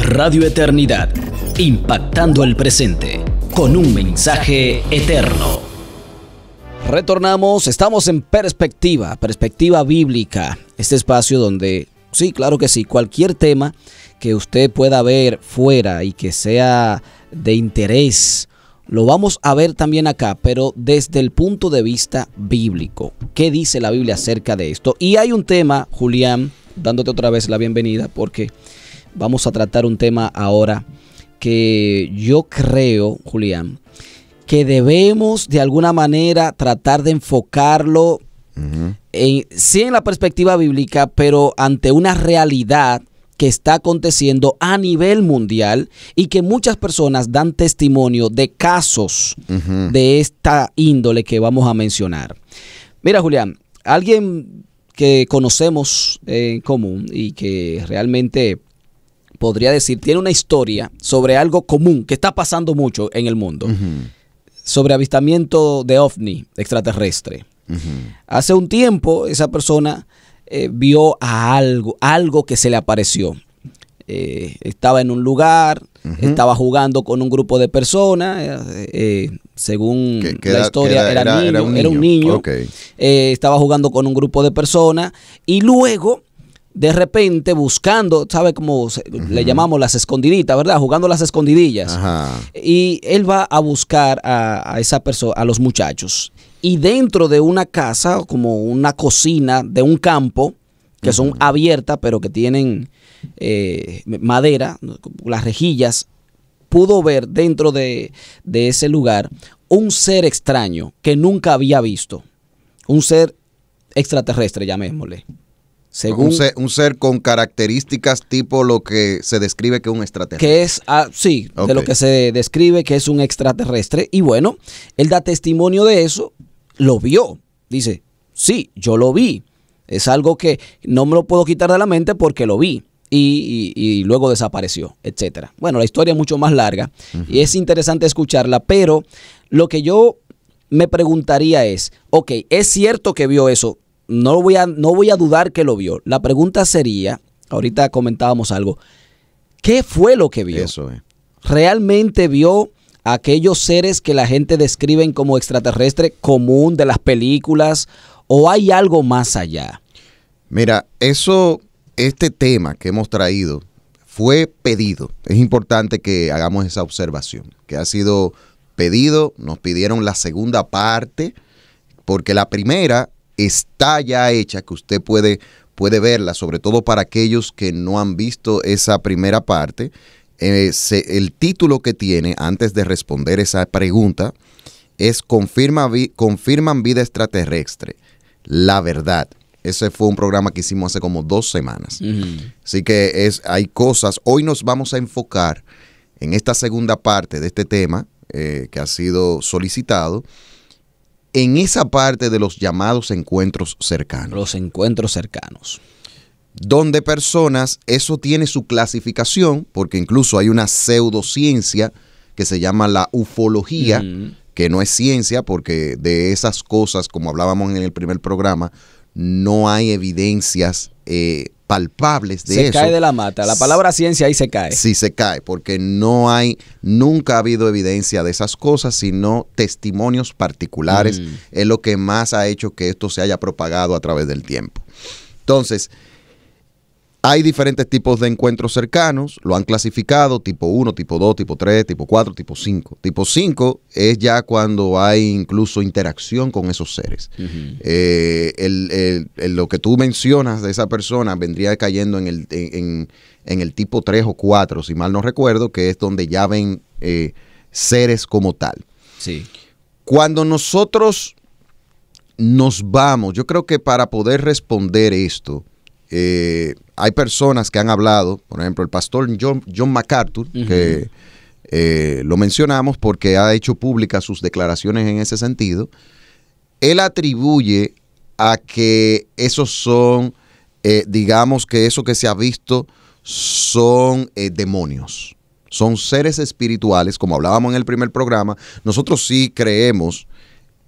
Radio Eternidad, impactando el presente con un mensaje eterno. Retornamos, estamos en perspectiva bíblica, este espacio donde, sí, claro que sí, cualquier tema que usted pueda ver fuera y que sea de interés, lo vamos a ver también acá, pero desde el punto de vista bíblico. ¿Qué dice la Biblia acerca de esto? Y hay un tema, Julián, dándote otra vez la bienvenida, porque vamos a tratar un tema ahora que yo creo, Julián, que debemos de alguna manera tratar de enfocarlo sí en la perspectiva bíblica, pero ante una realidad que está aconteciendo a nivel mundial y que muchas personas dan testimonio de casos de esta índole que vamos a mencionar. Mira, Julián, alguien que conocemos en común y que realmente podría decir tiene una historia sobre algo común que está pasando mucho en el mundo, sobre avistamiento de ovni extraterrestre. Hace un tiempo esa persona vio a algo que se le apareció. Estaba en un lugar, estaba jugando con un grupo de personas, según la historia era un niño. Okay. Estaba jugando con un grupo de personas y luego, de repente, buscando, ¿sabe cómo le llamamos las escondiditas, verdad? Jugando las escondidillas. Y él va a buscar a esa persona, a los muchachos. Y dentro de una casa, como una cocina de un campo, que son abiertas, pero que tienen madera, las rejillas, pudo ver dentro de ese lugar un ser extraño que nunca había visto. Un ser extraterrestre, llamémosle. Según, un ser con características tipo lo que se describe que es un extraterrestre. Que es, sí, okay, de lo que se describe que es un extraterrestre. Y bueno, él da testimonio de eso. Lo vio, dice, sí, yo lo vi, es algo que no me lo puedo quitar de la mente porque lo vi y luego desapareció, etcétera. Bueno, la historia es mucho más larga y es interesante escucharla, pero lo que yo me preguntaría es, ok, es cierto que vio eso, no voy a dudar que lo vio. La pregunta sería, ahorita comentábamos algo, ¿qué fue lo que vio? Eso es. ¿Realmente vio aquellos seres que la gente describen como extraterrestre común de las películas o hay algo más allá? Mira, este tema que hemos traído fue pedido. Es importante que hagamos esa observación, que ha sido pedido, nos pidieron la segunda parte, porque la primera está ya hecha, que usted puede verla, sobre todo para aquellos que no han visto esa primera parte. El título que tiene, antes de responder esa pregunta, es Confirman vida extraterrestre, la verdad. Ese fue un programa que hicimos hace como 2 semanas. Así que hay cosas. Hoy nos vamos a enfocar en esta segunda parte de este tema que ha sido solicitado, en esa parte de los llamados encuentros cercanos. Los encuentros cercanos. Donde personas, eso tiene su clasificación, porque incluso hay una pseudociencia que se llama la ufología, que no es ciencia, porque de esas cosas, como hablábamos en el primer programa, no hay evidencias palpables de eso. Se cae de la mata, la palabra ciencia ahí se cae. Sí, se cae, porque nunca ha habido evidencia de esas cosas, sino testimonios particulares, es lo que más ha hecho que esto se haya propagado a través del tiempo. Entonces, hay diferentes tipos de encuentros cercanos, lo han clasificado, tipo 1, tipo 2, tipo 3, tipo 4, tipo 5. Tipo 5 es ya cuando hay incluso interacción con esos seres. Lo que tú mencionas de esa persona vendría cayendo en el tipo 3 o 4, si mal no recuerdo, que es donde ya ven seres como tal. Sí. Cuando nosotros nos vamos, yo creo que para poder responder esto, hay personas que han hablado, por ejemplo, el pastor John MacArthur, que lo mencionamos porque ha hecho públicas sus declaraciones en ese sentido. Él atribuye a que esos son, digamos que eso que se ha visto son demonios, son seres espirituales, como hablábamos en el primer programa. Nosotros sí creemos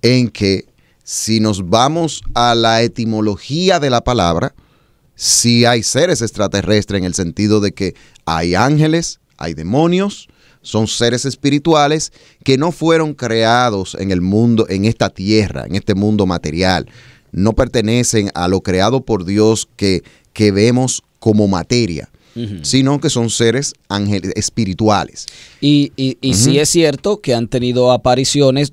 en que si nos vamos a la etimología de la palabra, sí hay seres extraterrestres en el sentido de que hay ángeles, hay demonios, son seres espirituales que no fueron creados en el mundo, en esta tierra, en este mundo material. No pertenecen a lo creado por Dios que vemos como materia, sino que son seres ángeles espirituales. Y sí es cierto que han tenido apariciones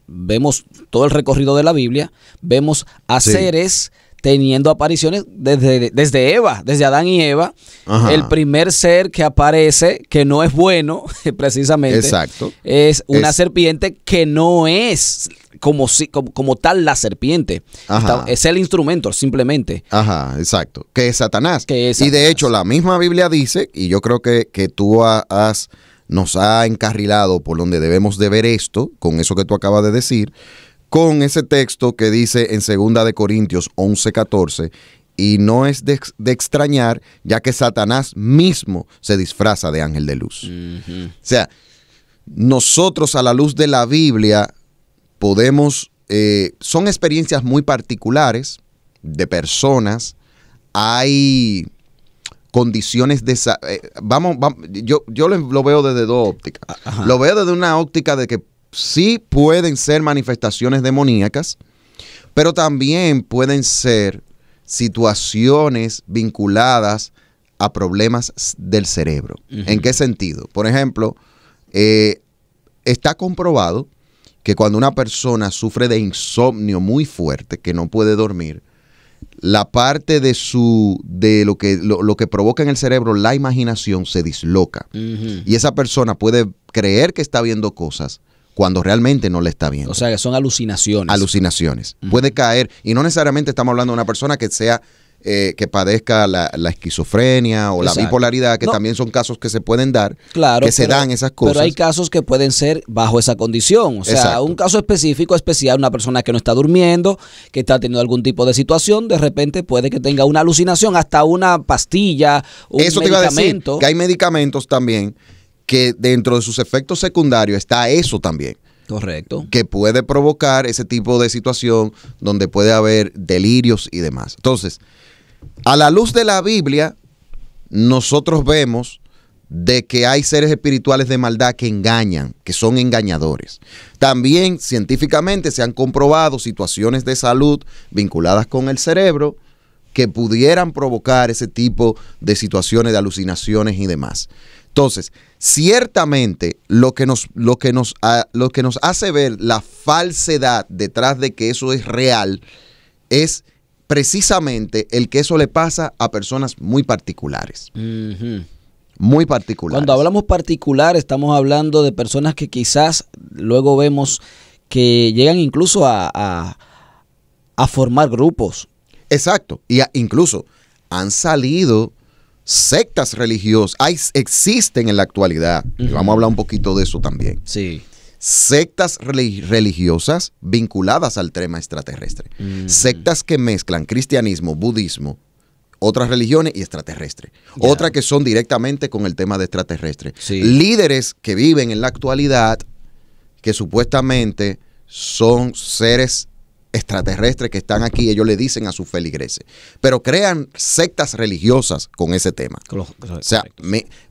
vemos todo el recorrido de la Biblia, vemos a seres teniendo apariciones desde Eva, desde Adán y Eva. Ajá. El primer ser que aparece, que no es bueno, precisamente, exacto, es una serpiente que no es como tal la serpiente. Es el instrumento, simplemente. Ajá, exacto. Que es Satanás. Y de hecho, la misma Biblia dice, y yo creo que tú nos ha encarrilado por donde debemos de ver esto, con eso que tú acabas de decir, con ese texto que dice en 2 de Corintios 11:14, y no es de extrañar, ya que Satanás mismo se disfraza de ángel de luz. O sea, nosotros a la luz de la Biblia podemos, son experiencias muy particulares de personas, hay condiciones de... yo lo veo desde dos ópticas. Ajá. Lo veo desde una óptica de que sí pueden ser manifestaciones demoníacas, pero también pueden ser situaciones vinculadas a problemas del cerebro. ¿En qué sentido? Por ejemplo, está comprobado que cuando una persona sufre de insomnio muy fuerte, que no puede dormir, la parte de lo que provoca en el cerebro la imaginación se disloca. Y esa persona puede creer que está viendo cosas cuando realmente no le está viendo. O sea, que son alucinaciones. Alucinaciones. Puede caer, y no necesariamente estamos hablando de una persona que sea que padezca la esquizofrenia o la bipolaridad, que también son casos que se pueden dar, que se dan esas cosas. Pero hay casos que pueden ser bajo esa condición. O sea, un caso específico, especial, una persona que no está durmiendo, que está teniendo algún tipo de situación, de repente puede que tenga una alucinación, hasta una pastilla, un medicamento. Eso te iba a decir, que hay medicamentos también que dentro de sus efectos secundarios está eso también. Correcto. Que puede provocar ese tipo de situación donde puede haber delirios y demás. Entonces, a la luz de la Biblia, nosotros vemos de que hay seres espirituales de maldad que engañan, que son engañadores. También científicamente se han comprobado situaciones de salud vinculadas con el cerebro que pudieran provocar ese tipo de situaciones de alucinaciones y demás. Entonces, ciertamente lo que nos hace ver la falsedad detrás de que eso es real es precisamente el que eso le pasa a personas muy particulares. Muy particulares. Cuando hablamos particular, estamos hablando de personas que quizás luego vemos que llegan incluso a formar grupos. Exacto. Y incluso han salido sectas religiosas. Existen en la actualidad. Y vamos a hablar un poquito de eso también. Sí. Sectas religiosas vinculadas al tema extraterrestre. Sectas que mezclan cristianismo, budismo, otras religiones y extraterrestre. Otras que son directamente con el tema de extraterrestre. Sí. Líderes que viven en la actualidad que supuestamente son seres extraterrestres que están aquí, ellos le dicen a sus feligreses, pero crean sectas religiosas con ese tema. O sea,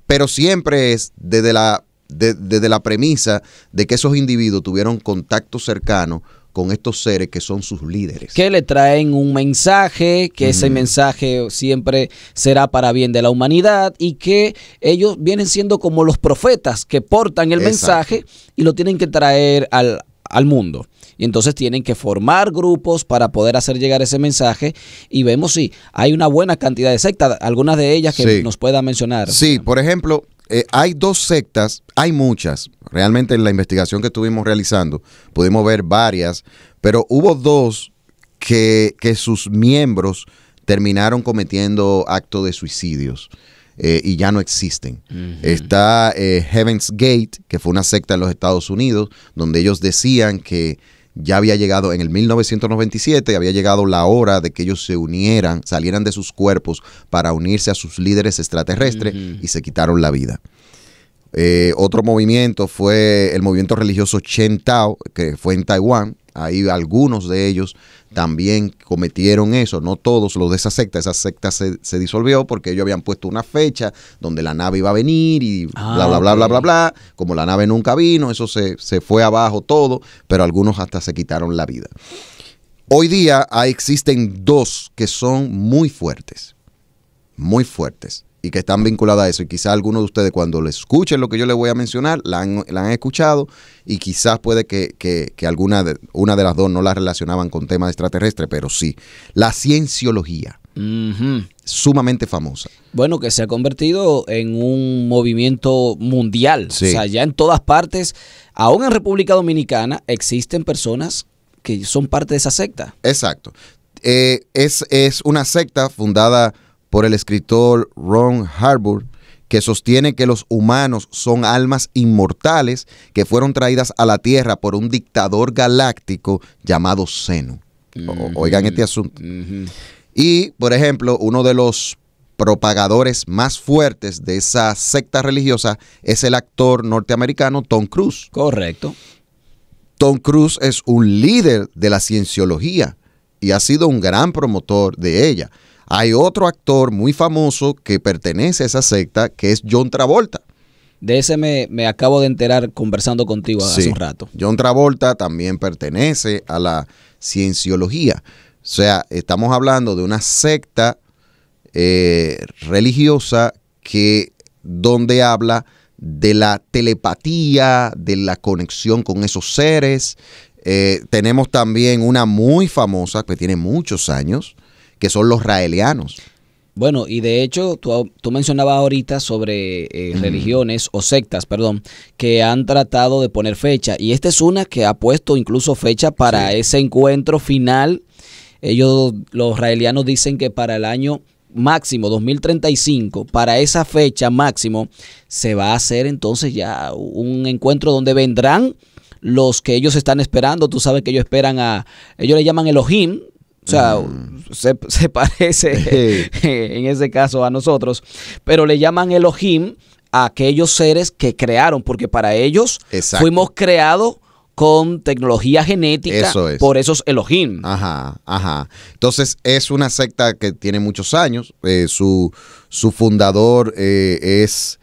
pero siempre es desde la premisa de que esos individuos tuvieron contacto cercano con estos seres que son sus líderes. Que le traen un mensaje, que ese mensaje siempre será para bien de la humanidad y que ellos vienen siendo como los profetas que portan el mensaje y lo tienen que traer al mundo. Y entonces tienen que formar grupos para poder hacer llegar ese mensaje y vemos si hay una buena cantidad de sectas, algunas de ellas que nos pueda mencionar. Sí, por ejemplo, hay dos sectas, hay muchas, realmente en la investigación que estuvimos realizando pudimos ver varias, pero hubo dos que sus miembros terminaron cometiendo actos de suicidios. Y ya no existen. Está Heaven's Gate, que fue una secta en los Estados Unidos, donde ellos decían que ya había llegado en el 1997, había llegado la hora de que ellos se unieran, salieran de sus cuerpos para unirse a sus líderes extraterrestres y se quitaron la vida. Otro movimiento fue el movimiento religioso Chen Tao, que fue en Taiwán, Ahí algunos de ellos también cometieron eso, no todos los de esa secta se disolvió porque ellos habían puesto una fecha donde la nave iba a venir y bla, bla, bla, bla, bla, bla. Como la nave nunca vino, eso se fue abajo todo, pero algunos hasta se quitaron la vida. Hoy día existen dos que son muy fuertes, y que están vinculadas a eso. Y quizás algunos de ustedes cuando le escuchen lo que yo les voy a mencionar, la han escuchado y quizás puede que una de las dos no la relacionaban con temas extraterrestres, pero sí. La cienciología, sumamente famosa. Bueno, que se ha convertido en un movimiento mundial. Sí. O sea, ya en todas partes, aún en República Dominicana, existen personas que son parte de esa secta. Exacto. Es una secta fundada por el escritor Ron Harburg, que sostiene que los humanos son almas inmortales que fueron traídas a la Tierra por un dictador galáctico llamado Zeno. Oigan este asunto. Y, por ejemplo, uno de los propagadores más fuertes de esa secta religiosa es el actor norteamericano Tom Cruise. Correcto. Tom Cruise es un líder de la cienciología y ha sido un gran promotor de ella. Hay otro actor muy famoso que pertenece a esa secta, que es John Travolta. De ese me acabo de enterar conversando contigo hace un rato. John Travolta también pertenece a la cienciología. O sea, estamos hablando de una secta religiosa donde habla de la telepatía, de la conexión con esos seres. Tenemos también una muy famosa que tiene muchos años, que son los raelianos. Bueno, y de hecho, tú mencionabas ahorita sobre religiones o sectas, que han tratado de poner fecha. Y esta es una que ha puesto incluso fecha para ese encuentro final. Ellos, los raelianos, dicen que para el año máximo 2035, para esa fecha máximo, se va a hacer entonces ya un encuentro donde vendrán los que ellos están esperando. Tú sabes que ellos esperan ellos le llaman Elohim. O sea, se parece en ese caso a nosotros, pero le llaman Elohim a aquellos seres que crearon, porque para ellos fuimos creados con tecnología genética por esos Elohim. Entonces es una secta que tiene muchos años. Su fundador es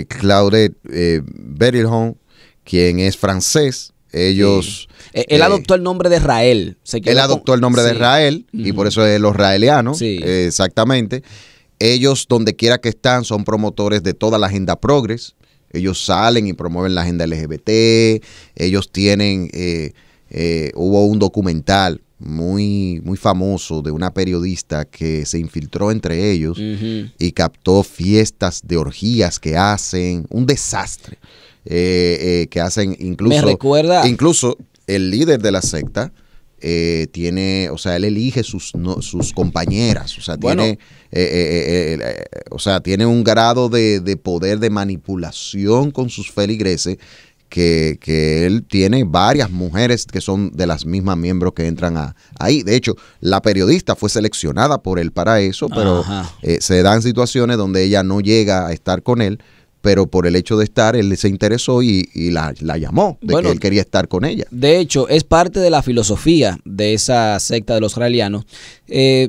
Claude Berillon, quien es francés. Ellos... Él adoptó el nombre de Rael. Él adoptó el nombre de Rael y por eso es los raelianos. Exactamente. Ellos, donde quiera que están, son promotores de toda la agenda progres. Ellos salen y promueven la agenda LGBT. Ellos tienen... hubo un documental muy famoso de una periodista que se infiltró entre ellos y captó fiestas de orgías que hacen. Un desastre. Que hacen incluso... Me recuerda... Incluso el líder de la secta tiene... O sea, él elige sus compañeras. O sea, tiene un grado de poder de manipulación con sus feligreses que él tiene varias mujeres que son de las mismas miembros que entran ahí. De hecho, la periodista fue seleccionada por él para eso, pero se dan situaciones donde ella no llega a estar con él, pero por el hecho de estar, él se interesó y la llamó, que él quería estar con ella. De hecho, es parte de la filosofía de esa secta de los raelianos.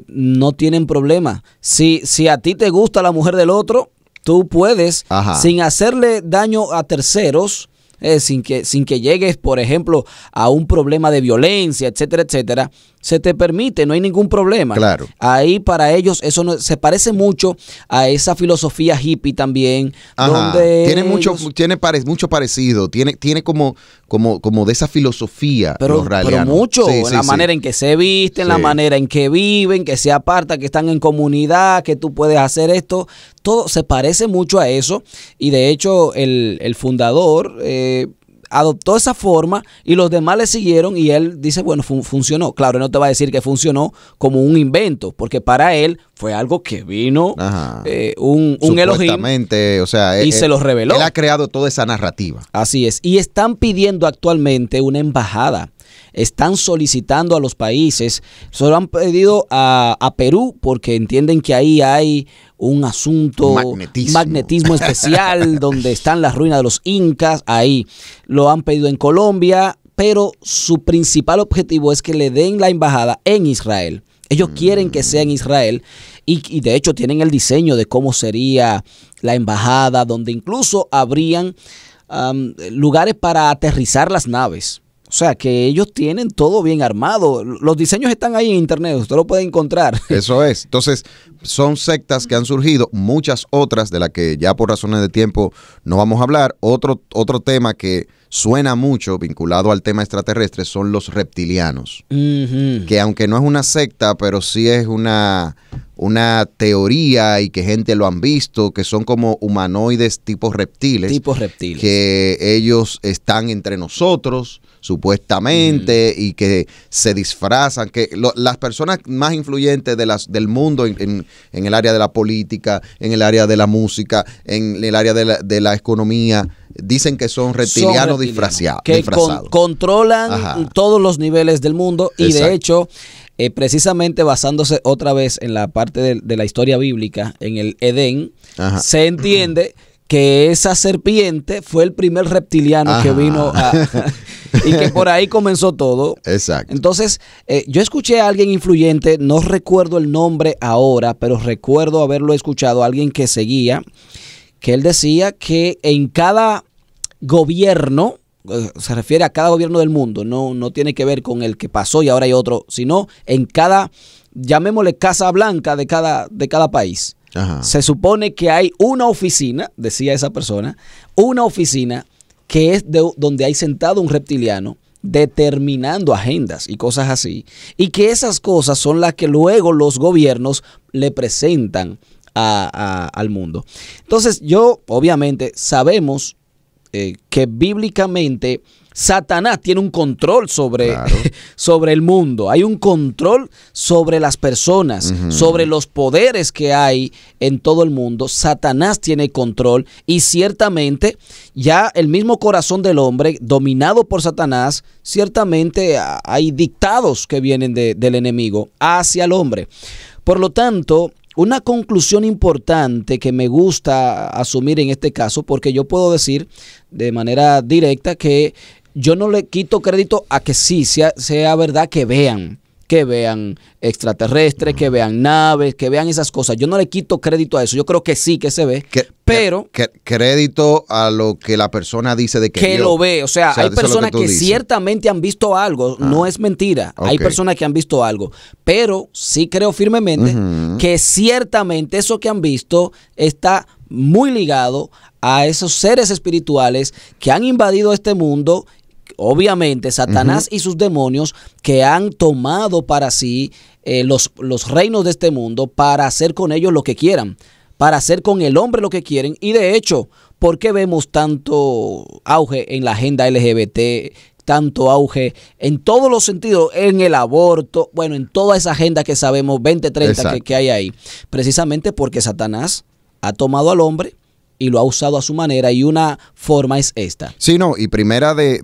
No tienen problema. Si a ti te gusta la mujer del otro, tú puedes, sin hacerle daño a terceros, sin que llegues, por ejemplo, a un problema de violencia, etcétera, etcétera, se te permite, no hay ningún problema. Claro. Ahí para ellos eso se parece mucho a esa filosofía hippie también, donde tiene mucho parecido, tiene como de esa filosofía los raelianos. Pero mucho, la manera en que se visten, la manera en que viven, que se apartan, que están en comunidad, que tú puedes hacer esto, todo se parece mucho a eso. Y de hecho el fundador adoptó esa forma y los demás le siguieron y él dice, bueno, funcionó. Claro, él no te va a decir que funcionó como un invento, porque para él fue algo que vino un Elohim, o sea, y se los reveló. Él ha creado toda esa narrativa. Así es. Y están pidiendo actualmente una embajada. Están solicitando a los países, se lo han pedido a Perú porque entienden que ahí hay un asunto, magnetismo especial, donde están las ruinas de los incas, ahí lo han pedido en Colombia, pero su principal objetivo es que le den la embajada en Israel. Ellos quieren que sea en Israel y de hecho tienen el diseño de cómo sería la embajada, donde incluso habrían lugares para aterrizar las naves. O sea, que ellos tienen todo bien armado. Los diseños están ahí en internet, usted lo puede encontrar. Eso es. Entonces, son sectas que han surgido, muchas otras de las que ya por razones de tiempo no vamos a hablar. Otro tema que suena mucho vinculado al tema extraterrestre son los reptilianos. Que aunque no es una secta, pero sí es una teoría y que gente lo han visto, que son como humanoides tipos reptiles. Tipos reptiles. Que ellos están entre nosotros, supuestamente, y que se disfrazan, que las personas más influyentes del mundo en el área de la política, en el área de la música, en el área de la economía, dicen que son reptilianos disfrazados. Que controlan todos los niveles del mundo. Y de hecho, precisamente basándose otra vez en la parte de la historia bíblica, en el Edén, se entiende que esa serpiente fue el primer reptiliano que vino y que por ahí comenzó todo. Exacto. Entonces, yo escuché a alguien influyente, no recuerdo el nombre ahora, pero recuerdo haberlo escuchado, a alguien que seguía, que él decía que en cada gobierno, se refiere a cada gobierno del mundo, no tiene que ver con el que pasó y ahora hay otro, sino en cada, llamémosle Casa Blanca de cada país. Se supone que hay una oficina, decía esa persona, una oficina que es donde hay sentado un reptiliano determinando agendas y cosas así, y que esas cosas son las que luego los gobiernos le presentan al mundo. Entonces obviamente sabemos que bíblicamente Satanás tiene un control sobre el mundo. Hay un control sobre las personas, sobre los poderes que hay en todo el mundo. Satanás tiene control y ciertamente ya el mismo corazón del hombre, dominado por Satanás, ciertamente hay dictados que vienen del enemigo hacia el hombre. Por lo tanto, una conclusión importante que me gusta asumir en este caso, porque yo puedo decir de manera directa que yo no le quito crédito a que sí sea verdad que vean extraterrestres, que vean naves, que vean esas cosas. Yo no le quito crédito a eso. Yo creo que sí que se ve, pero crédito a lo que la persona dice de que lo ve. O sea, hay personas que ciertamente han visto algo. No es mentira. Hay personas que han visto algo. Pero sí creo firmemente que ciertamente eso que han visto está muy ligado a esos seres espirituales que han invadido este mundo. Obviamente Satanás y sus demonios que han tomado para sí los reinos de este mundo para hacer con ellos lo que quieran, para hacer con el hombre lo que quieren. Y de hecho, ¿por qué vemos tanto auge en la agenda LGBT, tanto auge en todos los sentidos, en el aborto, bueno, en toda esa agenda que sabemos, 2030 que hay ahí? Precisamente porque Satanás ha tomado al hombre y lo ha usado a su manera, y una forma es esta. Sí, no, y primera de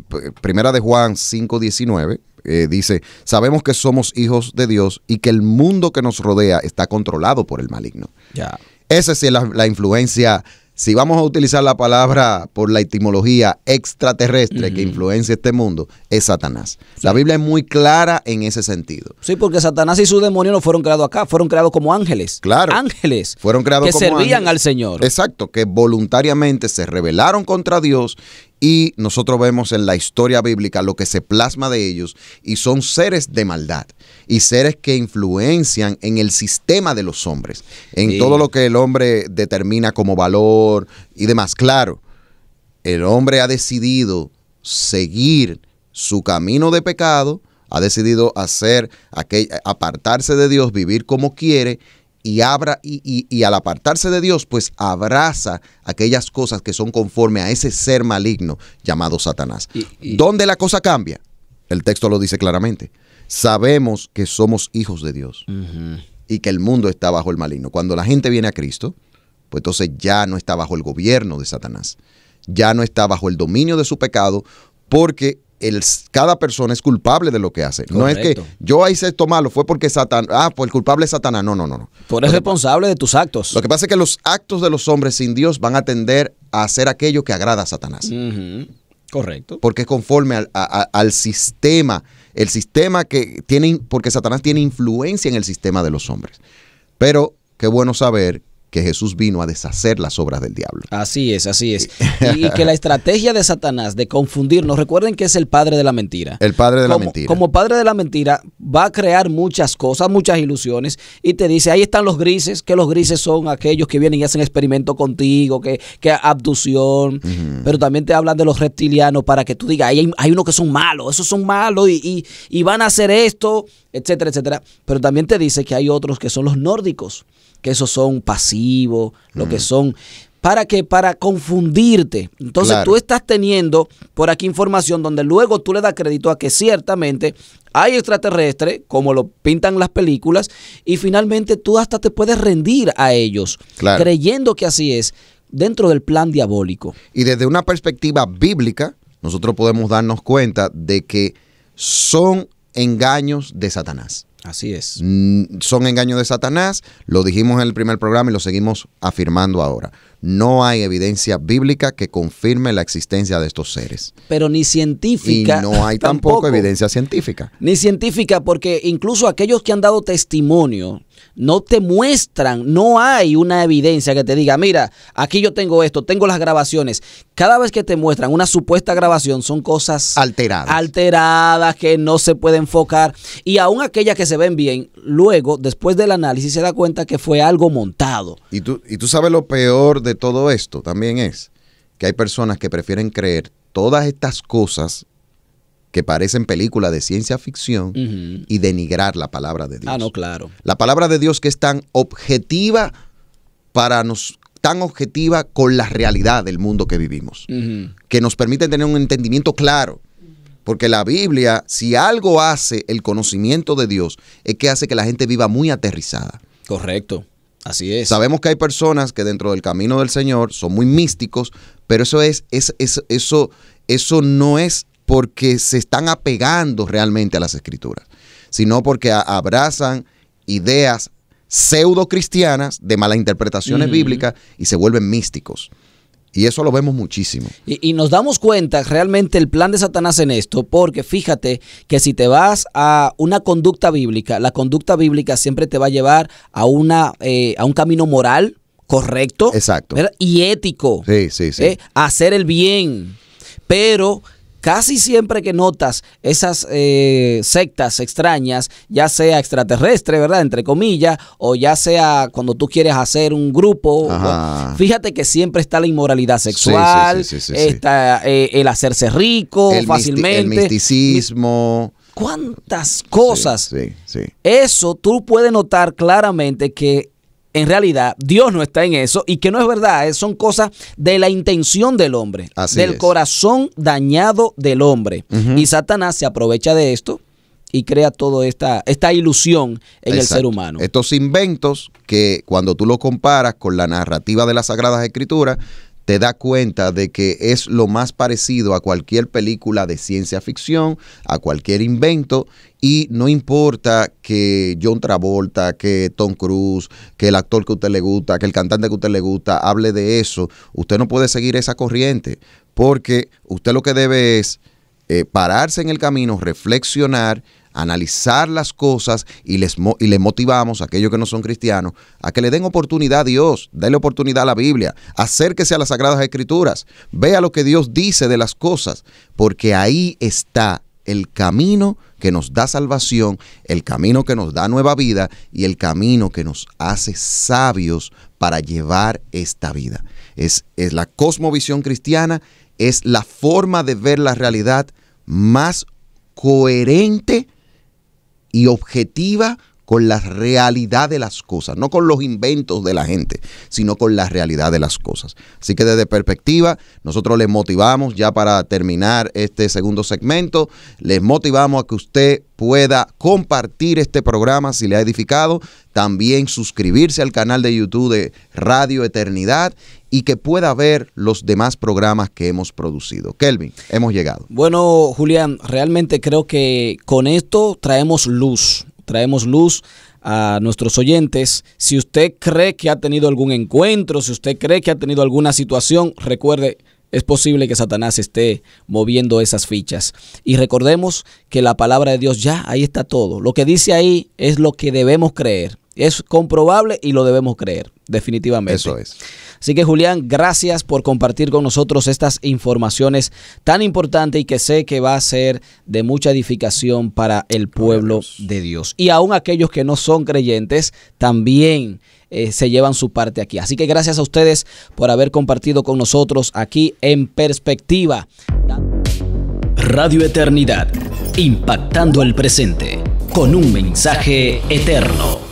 Juan 5:19 dice, sabemos que somos hijos de Dios y que el mundo que nos rodea está controlado por el maligno. Ya. Esa es la influencia. Si vamos a utilizar la palabra por la etimología extraterrestre que influencia este mundo, es Satanás. Sí. La Biblia es muy clara en ese sentido. Sí, porque Satanás y sus demonios no fueron creados acá, fueron creados como ángeles. Claro. Ángeles. Fueron creados que como servían ángeles. Al Señor. Exacto, que voluntariamente se rebelaron contra Dios. Y nosotros vemos en la historia bíblica lo que se plasma de ellos, y son seres de maldad y seres que influencian en el sistema de los hombres, en todo lo que el hombre determina como valor y demás. Claro, el hombre ha decidido seguir su camino de pecado, ha decidido apartarse de Dios, vivir como quiere. Y al apartarse de Dios, pues abraza aquellas cosas que son conforme a ese ser maligno llamado Satanás. ¿Dónde la cosa cambia? El texto lo dice claramente. Sabemos que somos hijos de Dios y que el mundo está bajo el maligno. Cuando la gente viene a Cristo, pues entonces ya no está bajo el gobierno de Satanás. Ya no está bajo el dominio de su pecado, porque cada persona es culpable de lo que hace. Correcto. No es que yo hice esto malo, fue porque Satanás, pues el culpable es Satanás. No. Tú eres responsable de tus actos. Lo que pasa es que los actos de los hombres sin Dios van a tender a hacer aquello que agrada a Satanás. Correcto. Porque es conforme al sistema, el sistema que tiene, porque Satanás tiene influencia en el sistema de los hombres. Pero qué bueno saber que Jesús vino a deshacer las obras del diablo. Así es, así es. Y que la estrategia de Satanás de confundirnos, recuerden que es el padre de la mentira. El padre de la mentira. Como padre de la mentira, va a crear muchas cosas, muchas ilusiones, y te dice, ahí están los grises, que los grises son aquellos que vienen y hacen experimentos contigo, que abducción, pero también te hablan de los reptilianos para que tú digas, hay unos que son malos, esos son malos y van a hacer esto, etcétera, etcétera. Pero también te dice que hay otros que son los nórdicos, que esos son pasivos, lo que son, ¿para qué? Para confundirte. Entonces tú estás teniendo por aquí información donde luego tú le das crédito a que ciertamente hay extraterrestres, como lo pintan las películas, y finalmente tú hasta te puedes rendir a ellos, creyendo que así es, dentro del plan diabólico. Y desde una perspectiva bíblica, nosotros podemos darnos cuenta de que son engaños de Satanás. Así es. Son engaños de Satanás, lo dijimos en el primer programa y lo seguimos afirmando ahora. No hay evidencia bíblica que confirme la existencia de estos seres. Pero ni científica. Y no hay tampoco evidencia científica. Ni científica, porque incluso aquellos que han dado testimonio no te muestran, no hay una evidencia que te diga, mira, aquí yo tengo esto, tengo las grabaciones. Cada vez que te muestran una supuesta grabación son cosas alteradas que no se pueden enfocar. Y aún aquellas que se ven bien, luego, después del análisis, se da cuenta que fue algo montado. Y tú sabes lo peor de todo esto también es que hay personas que prefieren creer todas estas cosas que parecen películas de ciencia ficción y denigrar la palabra de Dios. Ah, no, claro. La palabra de Dios que es tan objetiva tan objetiva con la realidad del mundo que vivimos, que nos permite tener un entendimiento claro. Porque la Biblia, si algo hace el conocimiento de Dios, es que hace que la gente viva muy aterrizada. Correcto. Así es. Sabemos que hay personas que dentro del camino del Señor son muy místicos, pero eso no es porque se están apegando realmente a las Escrituras, sino porque abrazan ideas pseudo cristianas de malas interpretaciones bíblicas y se vuelven místicos. Y eso lo vemos muchísimo. Y nos damos cuenta realmente el plan de Satanás en esto, porque fíjate que si te vas a una conducta bíblica, la conducta bíblica siempre te va a llevar a un camino moral correcto. Exacto. ¿verdad? Y ético. Sí. Hacer el bien. Pero casi siempre que notas esas sectas extrañas, ya sea extraterrestre, ¿verdad? Entre comillas, o ya sea cuando tú quieres hacer un grupo, fíjate que siempre está la inmoralidad sexual, está el hacerse rico fácilmente. El misticismo. ¿Cuántas cosas? Sí. Eso tú puedes notar claramente que en realidad Dios no está en eso y que no es verdad, son cosas de la intención del hombre, del corazón dañado del hombre. Y Satanás se aprovecha de esto y crea toda esta ilusión en el ser humano. Estos inventos que cuando tú lo comparas con la narrativa de las Sagradas Escrituras, te das cuenta de que es lo más parecido a cualquier película de ciencia ficción, a cualquier invento, y no importa que John Travolta, que Tom Cruise, que el actor que a usted le gusta, que el cantante que a usted le gusta, hable de eso, usted no puede seguir esa corriente, porque usted lo que debe es pararse en el camino, reflexionar, analizar las cosas y les motivamos a aquellos que no son cristianos a que le den oportunidad a Dios, denle oportunidad a la Biblia, acérquese a las Sagradas Escrituras, vea lo que Dios dice de las cosas, porque ahí está el camino que nos da salvación, el camino que nos da nueva vida y el camino que nos hace sabios para llevar esta vida. Es la cosmovisión cristiana, es la forma de ver la realidad más coherente y objetiva con la realidad de las cosas, no con los inventos de la gente, sino con la realidad de las cosas. Así que desde perspectiva, nosotros les motivamos, ya para terminar este segundo segmento, les motivamos a que usted pueda compartir este programa si le ha edificado, también suscribirse al canal de YouTube de Radio Eternidad y que pueda ver los demás programas que hemos producido. Kelvin, hemos llegado. Bueno, Julián, realmente creo que con esto traemos luz a nuestros oyentes. Si usted cree que ha tenido algún encuentro, si usted cree que ha tenido alguna situación, recuerde, es posible que Satanás esté moviendo esas fichas. Y recordemos que la palabra de Dios ya, ahí está todo. Lo que dice ahí es lo que debemos creer. Es comprobable y lo debemos creer, definitivamente. Eso es. Así que, Julián, gracias por compartir con nosotros estas informaciones tan importantes y que sé que va a ser de mucha edificación para el pueblo de Dios. Y aún aquellos que no son creyentes también se llevan su parte aquí. Así que gracias a ustedes por haber compartido con nosotros aquí en Perspectiva. Radio Eternidad, impactando el presente con un mensaje eterno.